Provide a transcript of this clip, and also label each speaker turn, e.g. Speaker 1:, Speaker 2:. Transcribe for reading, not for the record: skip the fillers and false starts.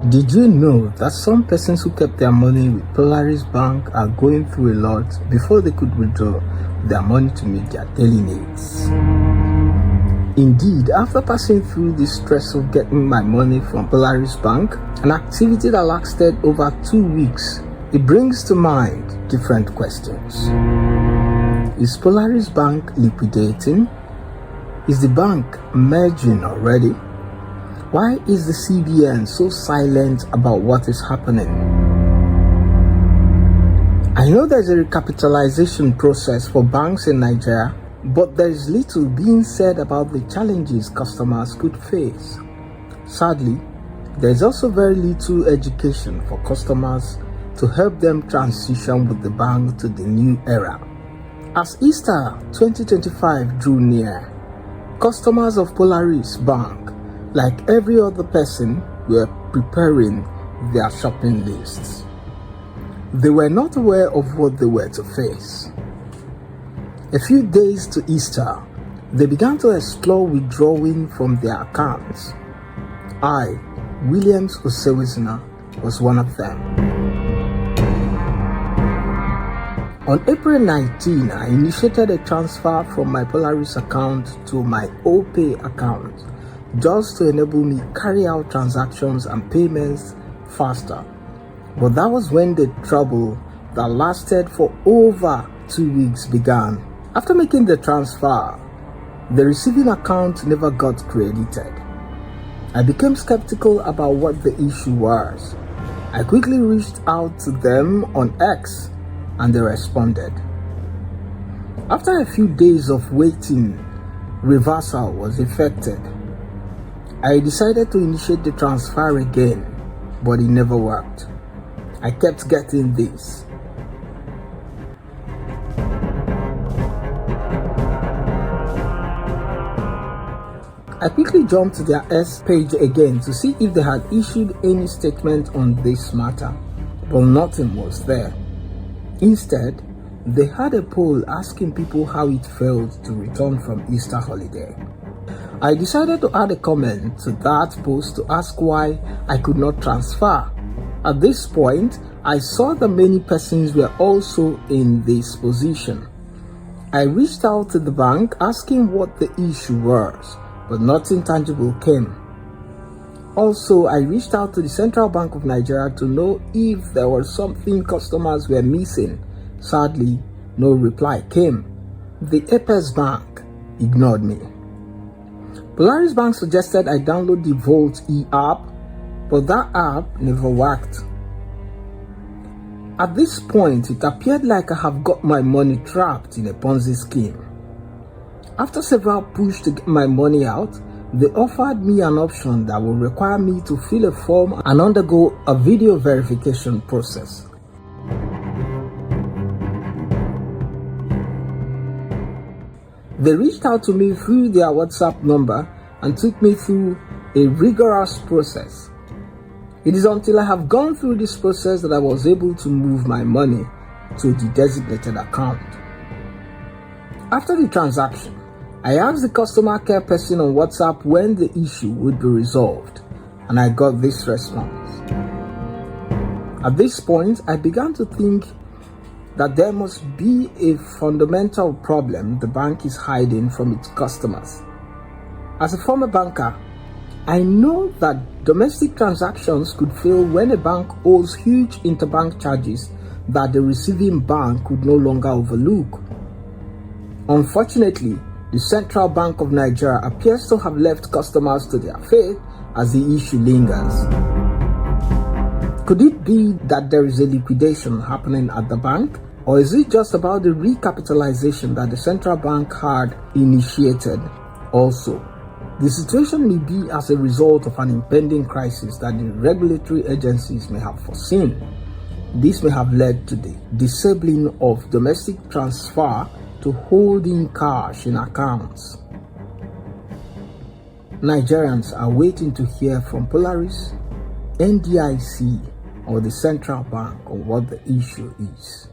Speaker 1: Did you know that some persons who kept their money with Polaris Bank are going through a lot before they could withdraw their money to meet their daily needs? Indeed, after passing through the stress of getting my money from Polaris Bank, an activity that lasted over 2 weeks, it brings to mind different questions. Is Polaris Bank liquidating? Is the bank merging already? Why is the CBN so silent about what is happening? I know there's a recapitalization process for banks in Nigeria, but there is little being said about the challenges customers could face. Sadly, there is also very little education for customers to help them transition with the bank to the new era. As Easter 2025 drew near, customers of Polaris Bank, like every other person, were preparing their shopping lists. They were not aware of what they were to face. A few days to Easter, they began to explore withdrawing from their accounts. I, Williams Osewizina, was one of them. On April 19, I initiated a transfer from my Polaris account to my OPay account, just to enable me carry out transactions and payments faster. But that was when the trouble that lasted for over 2 weeks began. After making the transfer, the receiving account never got credited. I became skeptical about what the issue was. I quickly reached out to them on X and they responded. After a few days of waiting, reversal was effected. I decided to initiate the transfer again, but it never worked. I kept getting this. I quickly jumped to their S page again to see if they had issued any statement on this matter, but nothing was there. Instead, they had a poll asking people how it felt to return from Easter holiday. I decided to add a comment to that post to ask why I could not transfer. At this point, I saw that many persons were also in this position. I reached out to the bank asking what the issue was, but nothing tangible came. Also, I reached out to the Central Bank of Nigeria to know if there was something customers were missing. Sadly, no reply came. The Apex Bank ignored me. Polaris Bank suggested I download the Volt e-app, but that app never worked. At this point, it appeared like I have got my money trapped in a Ponzi scheme. After several pushes to get my money out, they offered me an option that would require me to fill a form and undergo a video verification process. They reached out to me through their WhatsApp number and took me through a rigorous process. It is until I have gone through this process that I was able to move my money to the designated account. After the transaction, I asked the customer care person on WhatsApp when the issue would be resolved, and I got this response. At this point, I began to think that there must be a fundamental problem the bank is hiding from its customers. As a former banker, I know that domestic transactions could fail when a bank owes huge interbank charges that the receiving bank could no longer overlook. Unfortunately, the Central Bank of Nigeria appears to have left customers to their fate as the issue lingers. Could it be that there is a liquidation happening at the bank? Or is it just about the recapitalization that the central bank had initiated? Also, the situation may be as a result of an impending crisis that the regulatory agencies may have foreseen. This may have led to the disabling of domestic transfer to holding cash in accounts. Nigerians are waiting to hear from Polaris, NDIC, or the central bank on what the issue is.